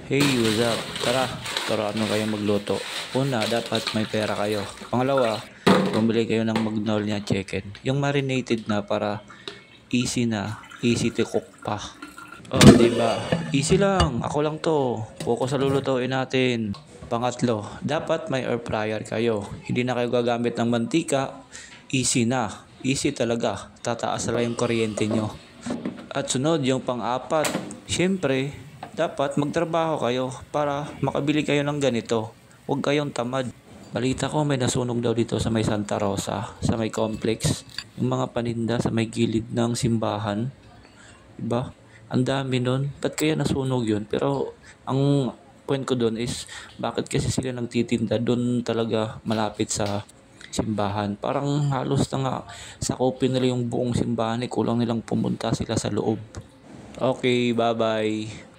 Hey, what's up? Tara, turuan mo kayo magluto. Una, dapat may pera kayo. Pangalawa, bumili kayo ng Magnolia Chicken. Yung marinated na para easy to cook pa. Oh, di ba? Easy lang. Ako lang to. Focus sa lulutuin natin. Pangatlo, dapat may air fryer kayo. Hindi na kayo gagamit ng mantika. Easy na. Easy talaga. Tataas na lang yung kuryente nyo. At sunod, yung pang-apat, syempre, dapat magtrabaho kayo para makabili kayo ng ganito. Huwag kayong tamad. Balita ko may nasunog daw dito sa may Santa Rosa, sa may complex. Yung mga paninda sa may gilid ng simbahan. Diba? Ang dami nun. Ba't kaya nasunog yun? Pero ang point ko doon is bakit kasi sila nagtitinda doon talaga malapit sa simbahan. Parang halos na nga sakupin nila yung buong simbahan, kulang nilang pumunta sila sa loob. Okay, bye-bye.